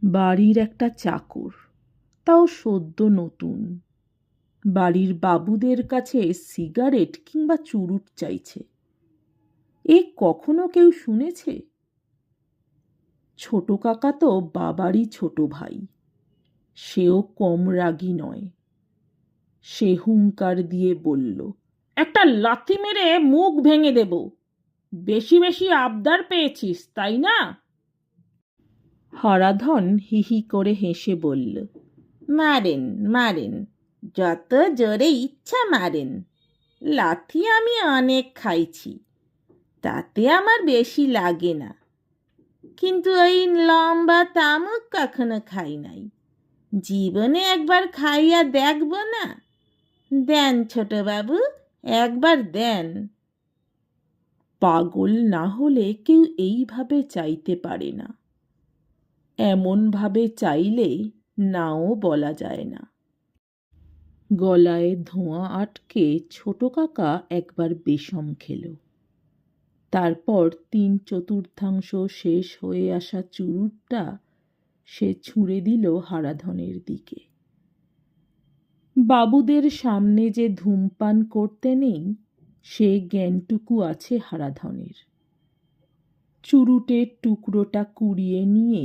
বাড়ির একটা চাকর, তাও সদ্য নতুন, বাড়ির বাবুদের কাছে সিগারেট কিংবা চুরুট চাইছে। এ কখনো কেউ শুনেছে? ছোট কাকা তো বাবারই ছোট ভাই, সেও কম রাগী নয়। সে হুঙ্কার দিয়ে বলল, একটা লাথি মেরে মুখ ভেঙে দেব। বেশি বেশি আবদার পেয়েছিস, তাই না? হারাধন হিহি করে হেসে বলল, মারেন মারেন, যত জোরে ইচ্ছা মারেন। লাথি আমি অনেক খাইছি, তাতে আমার বেশি লাগে না, কিন্তু ওই লম্বা তামুক কখনো খাই নাই। জীবনে একবার খাইয়া দেখব না? দেন ছোটবাবু, একবার দেন। পাগল না হলে কেউ এইভাবে চাইতে পারে না। এমনভাবে চাইলে নাও বলা যায় না। গলায় ধোঁয়া আটকে ছোট কাকা একবার বেশম খেল। তারপর 3/4 শেষ হয়ে আসা চুরুটটা সে ছুঁড়ে দিল হারাধনের দিকে। বাবুদের সামনে যে ধূমপান করতে নেই, সে জ্ঞানটুকু আছে হারাধনের। চুরুটের টুকরোটা কুড়িয়ে নিয়ে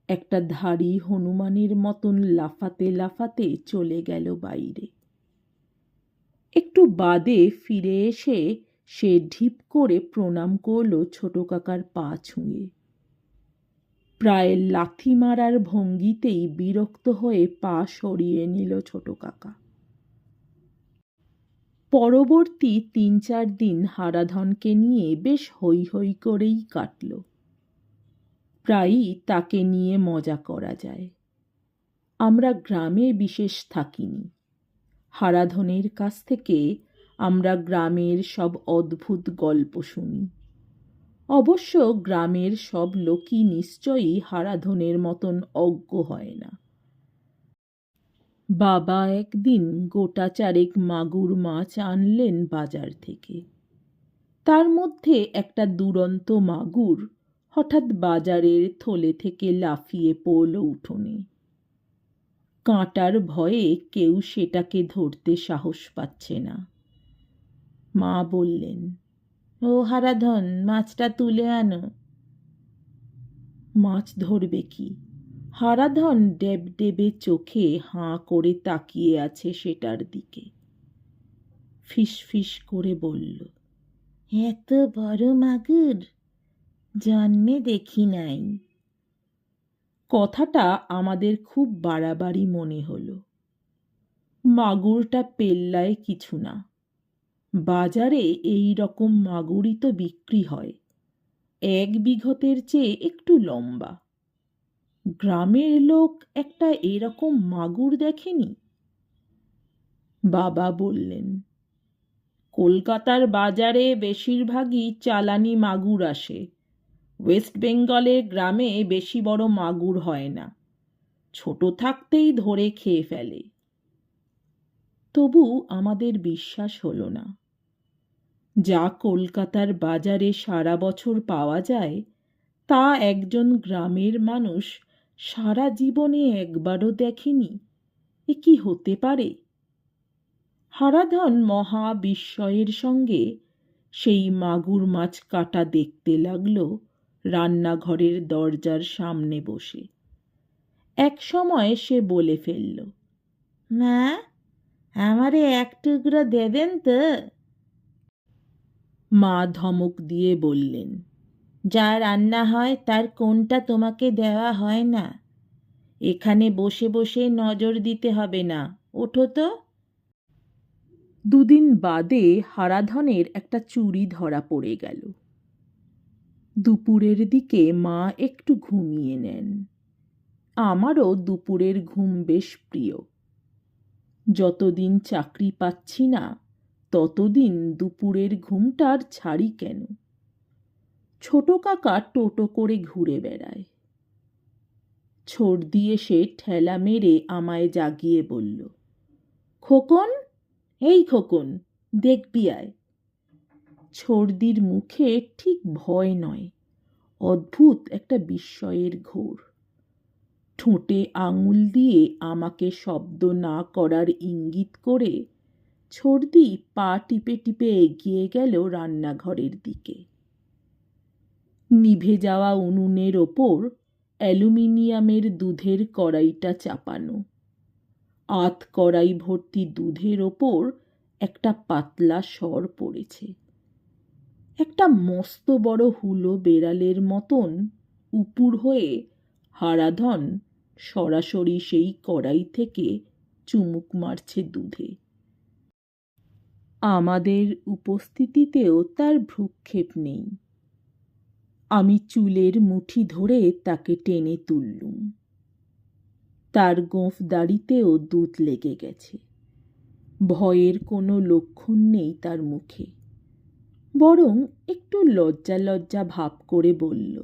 একটা ধাড়ি হনুমানের মতন লাফাতে লাফাতে চলে গেল বাইরে। একটু বাদে ফিরে এসে সে ঢিপ করে প্রণাম করল ছোট কাকার পা ছুঁয়ে। প্রায় লাথি মারার ভঙ্গিতেই বিরক্ত হয়ে পা সরিয়ে নিল ছোট কাকা। পরবর্তী 3-4 দিন হারাধনকে নিয়ে বেশ হৈ হৈ করেই কাটল। প্রায়ই তাকে নিয়ে মজা করা যায়। আমরা গ্রামে বিশেষ থাকিনি। হারাধনের কাছ থেকে আমরা গ্রামের সব অদ্ভুত গল্প শুনি। অবশ্য গ্রামের সব লোকই নিশ্চয়ই হারাধনের মতন অজ্ঞ হয় না। বাবা একদিন গোটা 4 মাগুর মাছ আনলেন বাজার থেকে। তার মধ্যে একটা দুরন্ত মাগুর হঠাৎ বাজারের থলে থেকে লাফিয়ে পড়ল উঠোনে। কাঁটার ভয়ে কেউ সেটাকে ধরতে সাহস পাচ্ছে না। মা বললেন, ও হারাধন, মাছটা তুলে আনো। মাছ ধরবে কি? হারাধন ডেবডেবে চোখে হাঁ করে তাকিয়ে আছে সেটার দিকে। ফিসফিস করে বলল, এত বড় মাগুর জন্মে দেখি নাই। কথাটা আমাদের খুব বাড়াবাড়ি মনে হলো। মাগুরটা পেল্লায় কিছু না। বাজারে এই রকম মাগুরই তো বিক্রি হয়, 1 বিঘতের চেয়ে একটু লম্বা। গ্রামের লোক একটা এরকম মাগুর দেখেনি। বাবা বললেন, কলকাতার বাজারে বেশিরভাগই চালানি মাগুর আসে। ওয়েস্ট বেঙ্গলের গ্রামে বেশি বড় মাগুর হয় না, ছোট থাকতেই ধরে খেয়ে ফেলে। তবু আমাদের বিশ্বাস হলো না। যা কলকাতার বাজারে সারা বছর পাওয়া যায়, তা একজন গ্রামের মানুষ সারা জীবনে একবারও দেখেনি। এ কি হতে পারে? হারাধন মহা বিস্ময়ের সঙ্গে সেই মাগুর মাছ কাটা দেখতে লাগলো রান্নাঘরের দরজার সামনে বসে। এক সময় সে বলে ফেলল, মা, আমারে 1 টুকরো দেবেন তো? মা ধমক দিয়ে বললেন, যা রান্না হয় তার কোনটা তোমাকে দেওয়া হয় না? এখানে বসে বসে নজর দিতে হবে না, ওঠো তো। 2 দিন বাদে হারাধনের একটা চুরি ধরা পড়ে গেল। দুপুরের দিকে মা একটু ঘুমিয়ে নেন। আমারও দুপুরের ঘুম বেশ প্রিয়। যতদিন চাকরি পাচ্ছি না, ততদিন দুপুরের ঘুমটার ছাড়ি কেন। ছোট কাকা টোটো করে ঘুরে বেড়ায়। ছোট দিয়ে সে ঠেলা মেরে আমায় জাগিয়ে বলল, খোকন, এই খোকন, দেখবি আয়। ছর্দির মুখে ঠিক ভয় নয়, অদ্ভুত একটা বিস্ময়ের ঘোর। ঠোঁটে আঙুল দিয়ে আমাকে শব্দ না করার ইঙ্গিত করে ছর্দি পা টিপে টিপে এগিয়ে গেল রান্নাঘরের দিকে। নিভে যাওয়া উনুনের ওপর অ্যালুমিনিয়ামের দুধের কড়াইটা চাপানো। আধ কড়াই ভর্তি দুধের ওপর একটা পাতলা সর পড়েছে। একটা মস্ত বড় হুলো বেড়ালের মতন উপুর হয়ে হারাধন সরাসরি সেই কড়াই থেকে চুমুক মারছে দুধে। আমাদের উপস্থিতিতেও তার ভ্রুক্ষেপ নেই। আমি চুলের মুঠি ধরে তাকে টেনে তুললুম। তার গোঁফ দাড়িতেও দুধ লেগে গেছে। ভয়ের কোনো লক্ষণ নেই তার মুখে, বরং একটু লজ্জা লজ্জা ভাব করে বলল,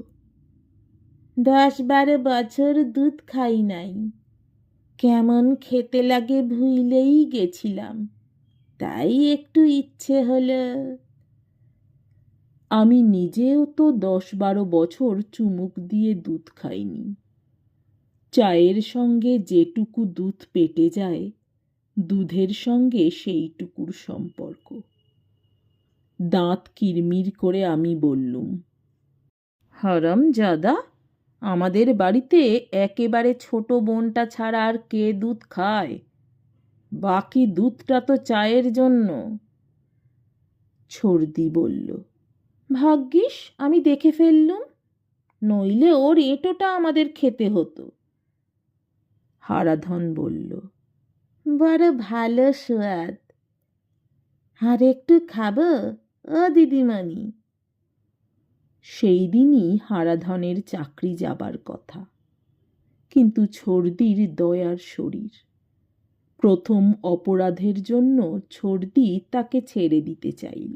10-12 বছর দুধ খাই নাই, কেমন খেতে লাগে ভুইলেই গেছিলাম, তাই একটু ইচ্ছে হলো। আমি নিজেও তো 10-12 বছর চুমুক দিয়ে দুধ খাইনি। চায়ের সঙ্গে যেটুকু দুধ পেটে যায়, দুধের সঙ্গে সেইটুকুর সম্পর্ক। দাঁত কিরমির করে আমি বললুম, হারামজাদা, আমাদের বাড়িতে একেবারে ছোট বোনটা ছাড়া আর কে দুধ খায়? বাকি দুধটা তো চায়ের জন্য। ছর্দি বলল, ভাগ্যিস আমি দেখে ফেললুম, নইলে ওর এঁটোটা আমাদের খেতে হতো। হারাধন বলল, বড় ভালো সোয়াদ, আর একটু খাবো ও দিদিমণি? সেই দিনই হারাধনের চাকরি যাবার কথা, কিন্তু ছর্দির দয়ার শরীর। প্রথম অপরাধের জন্য ছর্দি তাকে ছেড়ে দিতে চাইল।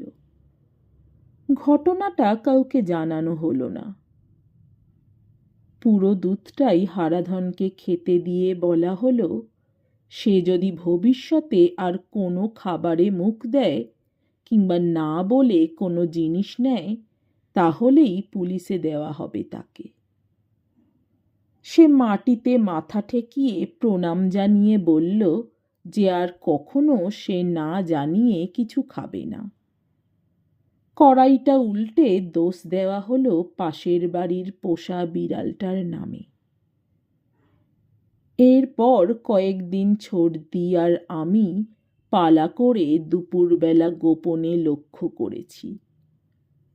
ঘটনাটা কাউকে জানানো হলো না। পুরো দুধটাই হারাধনকে খেতে দিয়ে বলা হলো, সে যদি ভবিষ্যতে আর কোনো খাবারে মুখ দেয় কিংবা না বলে কোনো জিনিস নেয়, তাহলেই পুলিশে দেওয়া হবে তাকে। সে মাটিতে মাথা ঠেকিয়ে প্রণাম জানিয়ে বলল যে আর কখনো সে না জানিয়ে কিছু খাবে না। কড়াইটা উল্টে দোষ দেওয়া হলো পাশের বাড়ির পোষা বিড়ালটার নামে। এরপর কয়েকদিন ছর্দি আর আমি পালা করে দুপুরবেলা গোপনে লক্ষ্য করেছি।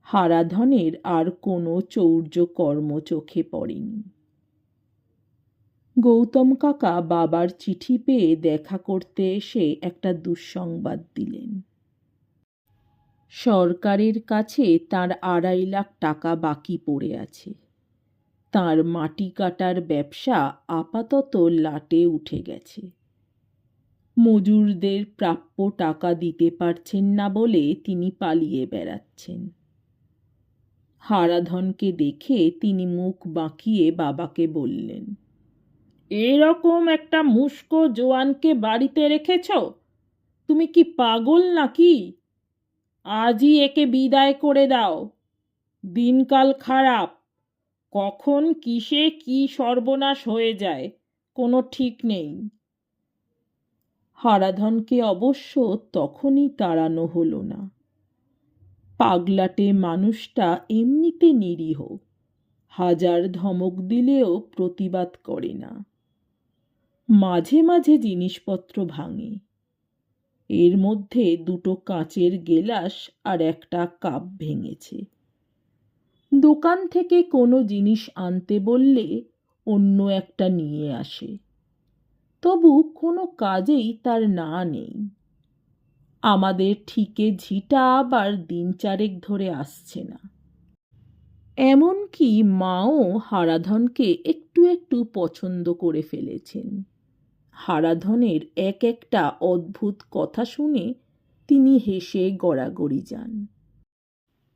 হারাধনের আর কোনো চৌর্যকর্ম চোখে পড়েনি। গৌতম কাকা বাবার চিঠি পেয়ে দেখা করতে এসে একটা দুঃসংবাদ দিলেন। সরকারের কাছে তার 2.5 লাখ টাকা বাকি পড়ে আছে। তার মাটি কাটার ব্যবসা আপাতত লাটে উঠে গেছে। মজুরদের প্রাপ্য টাকা দিতে পারছেন না বলে তিনি পালিয়ে বেড়াচ্ছেন। হারাধনকে দেখে তিনি মুখ বাঁকিয়ে বাবাকে বললেন, এরকম একটা মুষ্কো জোয়ানকে বাড়িতে রেখেছ? তুমি কি পাগল নাকি? আজই একে বিদায় করে দাও। দিনকাল খারাপ, কখন কিসে কি সর্বনাশ হয়ে যায় কোনো ঠিক নেই। হারাধনকে অবশ্য তখনই তাড়ানো হলো না। পাগলাটে মানুষটা এমনিতে নিরীহ, হাজার ধমক দিলেও প্রতিবাদ করে না। মাঝে মাঝে জিনিসপত্র ভাঙে। এর মধ্যে 2টো কাঁচের গেলাস আর একটা কাপ ভেঙেছে। দোকান থেকে কোনো জিনিস আনতে বললে অন্য একটা নিয়ে আসে, তবু কোনো কাজেই তার না নেই। আমাদের ঠিকে ঝিটা আবার 3-4 ধরে আসছে না। এমনকি মাও হারাধনকে একটু একটু পছন্দ করে ফেলেছেন। হারাধনের একটা অদ্ভুত কথা শুনে তিনি হেসে গড়াগড়ি যান।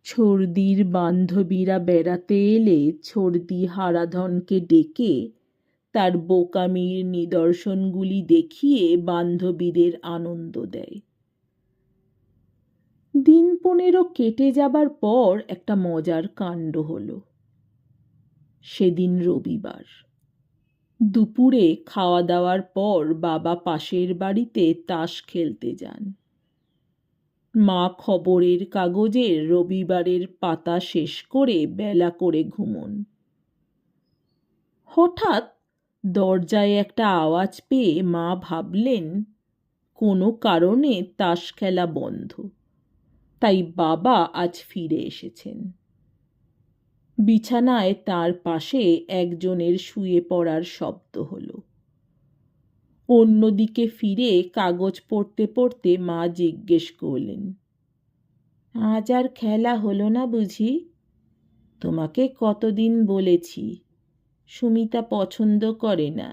ছর্দির বান্ধবীরা বেড়াতে এলে ছর্দি হারাধনকে ডেকে তার বোকামির নিদর্শনগুলি দেখিয়ে বান্ধবীদের আনন্দ দেয়। দিন 15 কেটে যাবার পর একটা মজার কাণ্ড হলো। সেদিন রবিবার। দুপুরে খাওয়া দাওয়ার পর বাবা পাশের বাড়িতে তাস খেলতে যান। মা খবরের কাগজের রবিবারের পাতা শেষ করে বেলা করে ঘুমোন। হঠাৎ দরজায় একটা আওয়াজ পেয়ে মা ভাবলেন কোনো কারণে তাস খেলা বন্ধ, তাই বাবা আজ ফিরে এসেছেন। বিছানায় তার পাশে একজনের শুয়ে পড়ার শব্দ হলো। অন্যদিকে ফিরে কাগজ পড়তে পড়তে মা জিজ্ঞেস করলেন, আজ আর খেলা হলো না বুঝি? তোমাকে কতদিন বলেছি সুমিতা পছন্দ করে না।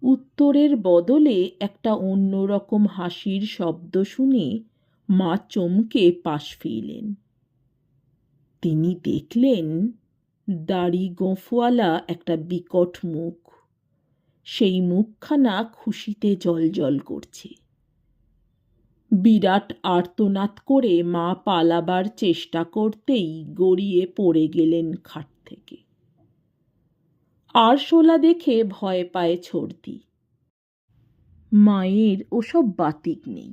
উত্তরের বদলে একটা অন্যরকম হাসির শব্দ শুনে মা চমকে পাশ ফিরলেন। তিনি দেখলেন দাড়ি গোঁফওয়ালা একটা বিকট মুখ। সেই মুখখানা খুশিতে জ্বলজ্বল করছে। বিরাট আর্তনাদ করে মা পালাবার চেষ্টা করতেই গড়িয়ে পড়ে গেলেন খাট থেকে। আরশোলা দেখে ভয় পায় ছর্দি। মায়ের ওসব বাতিক নেই,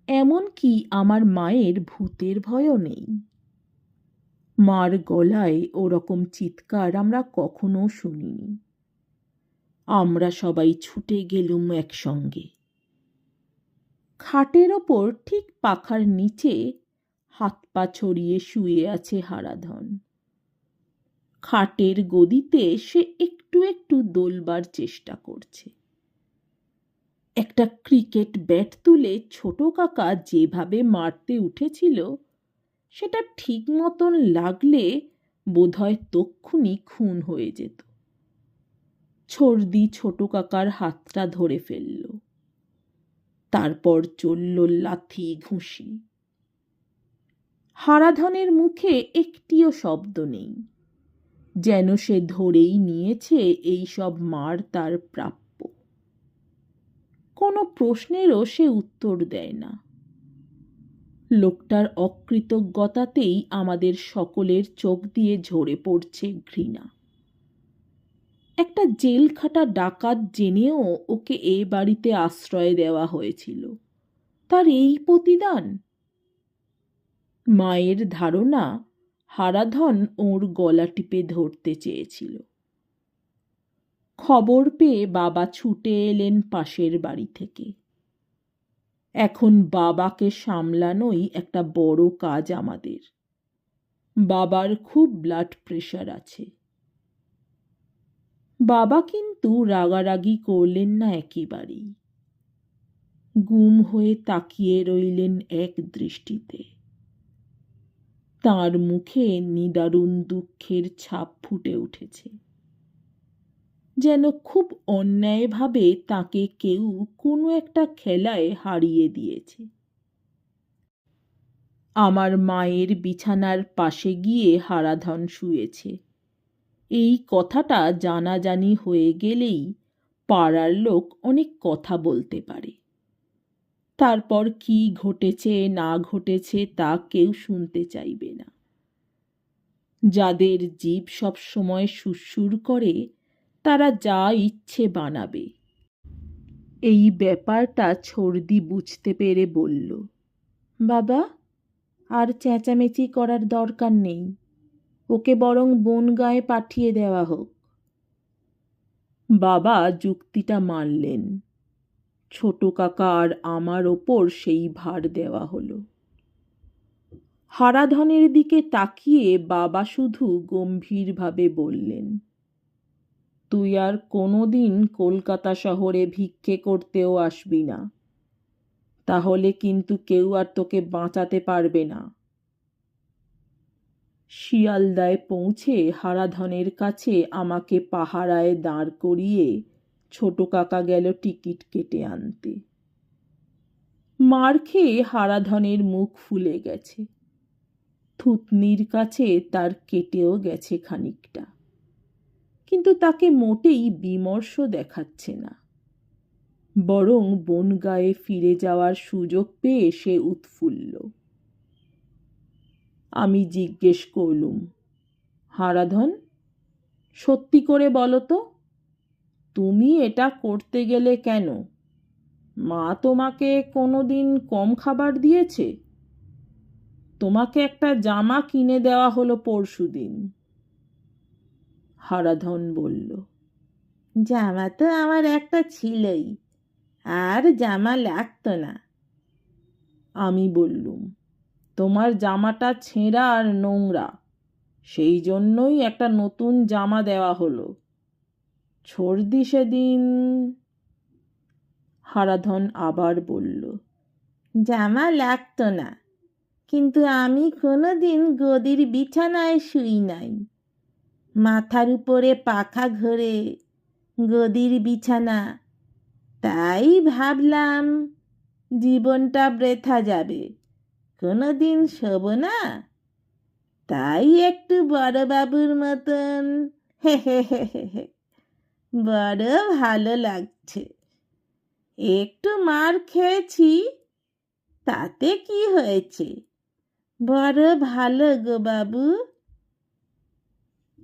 এমনকি আমার মায়ের ভূতের ভয়ও নেই। মার গলায় ওরকম চিৎকার আমরা কখনো শুনিনি। আমরা সবাই ছুটে গেলুম একসঙ্গে। খাটের ওপর ঠিক পাখার নিচে হাত পা ছড়িয়ে শুয়ে আছে হারাধন। খাটের গদিতে সে একটু একটু দোলবার চেষ্টা করছে। একটা ক্রিকেট ব্যাট তুলে ছোট কাকা যেভাবে মারতে উঠেছিল সেটা ঠিক মতন লাগলে বোধহয় তক্ষুনি খুন হয়ে যেত। ছর্দি ছোট কাকার হাতটা ধরে ফেলল। তারপর চলল লাথি ঘুষি। হারাধনের মুখে একটিও শব্দ নেই, যেন সে ধরেই নিয়েছে এই সব মার তার প্রাপ্য। কোনো প্রশ্নেরও সে উত্তর দেয় না। লোকটার অকৃতজ্ঞতাতেই আমাদের সকলের চোখ দিয়ে ঝরে পড়ছে ঘৃণা। একটা জেলখাটা ডাকাত জেনেও ওকে এ বাড়িতে আশ্রয় দেওয়া হয়েছিল, তার এই প্রতিদান? মায়ের ধারণা হারাধন ওর গলা টিপে ধরতে চেয়েছিল। খবর পেয়ে বাবা ছুটে এলেন পাশের বাড়ি থেকে। এখন বাবাকে সামলানোই একটা বড় কাজ আমাদের। বাবার খুব ব্লাড প্রেশার আছে। বাবা কিন্তু রাগারাগি করলেন না একেবারেই। গুম হয়ে তাকিয়ে রইলেন এক দৃষ্টিতে। তার মুখে নিদারুণ দুঃখের ছাপ ফুটে উঠেছে, যেন খুব অন্যায়ভাবে তাকে কেউ কোনো একটা খেলায় হারিয়ে দিয়েছে। আমার মায়ের বিছানার পাশে গিয়ে হারাধন শুয়েছে। এই কথাটা জানাজানি হয়ে গেলেই পাড়ার লোক অনেক কথা বলতে পারে। তারপর কি ঘটেছে না ঘটেছে তা কেউ শুনতে চাইবে না। যাদের জিভ সব সময় সুরসুর করে তারা যা ইচ্ছে বানাবে। এই ব্যাপারটা ছর্দি বুঝতে পেরে বলল, বাবা, আর চেঁচামেচি করার দরকার নেই, ওকে বরং বনগাঁয়ে পাঠিয়ে দেওয়া হোক। বাবা যুক্তিটা মানলেন। ছোট কাকা আর আমার ওপর সেই ভার দেওয়া হলো। হারাধনের দিকে তাকিয়ে বাবা শুধু গম্ভীরভাবে বললেন, তুই আর কোনোদিন কলকাতা শহরে ভিক্ষে করতেও আসবি না, তাহলে কিন্তু কেউ আর তোকে বাঁচাতে পারবে না। শিয়ালদায় পৌঁছে হারাধনের কাছে আমাকে পাহারায় দাঁড় করিয়ে ছোট কাকা গেল টিকিট কেটে আনতে। মার খেয়ে হারাধনের মুখ ফুলে গেছে, থুতনির কাছে তার কেটেও গেছে খানিকটা, কিন্তু তাকে মোটেই বিমর্ষ দেখাচ্ছে না। বরং বনগাঁয়ে ফিরে যাওয়ার সুযোগ পেয়ে সে উৎফুল্ল। আমি জিজ্ঞেস করলুম, হারাধন, সত্যি করে বলো তো, তুমি এটা করতে গেলে কেন? মা তোমাকে কোনোদিন কম খাবার দিয়েছে? তোমাকে একটা জামা কিনে দেওয়া হলো পরশুদিন। হারাধন বলল, জামা তো আমার একটা ছিলই, আর জামা লাগতো না। আমি বললুম, তোমার জামাটা ছেঁড়া আর নোংরা, সেই জন্যই একটা নতুন জামা দেওয়া হলো। ছর্দি সেদিন। হারাধন আবার বলল, জামা লাগতো না, কিন্তু আমি কোনোদিন গদির বিছানায় শুই নাই। মাথার উপরে পাখা ঘোরে, গদির বিছানা, তাই ভাবলাম জীবনটা বৃথা যাবে, কোনোদিন শোব না, তাই একটু বড়বাবুর মতন হে হে হে হে হে, বড় ভালো লাগছে। একটু মার খেয়েছি, তাতে কি হয়েছে, বড় ভালো গো বাবু।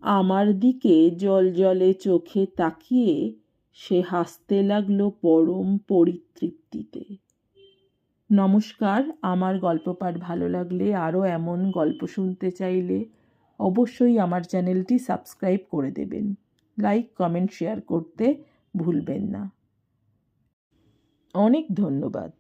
আমার দিকে জলজলে চোখে তাকিয়ে সে হাসতে লাগলো পরম পরিতৃপ্তিতে। নমস্কার। আমার গল্প পাঠ ভালো লাগলে, আরও এমন গল্প শুনতে চাইলে অবশ্যই আমার চ্যানেলটি সাবস্ক্রাইব করে দেবেন। লাইক, কমেন্ট, শেয়ার করতে ভুলবেন না। অনেক ধন্যবাদ।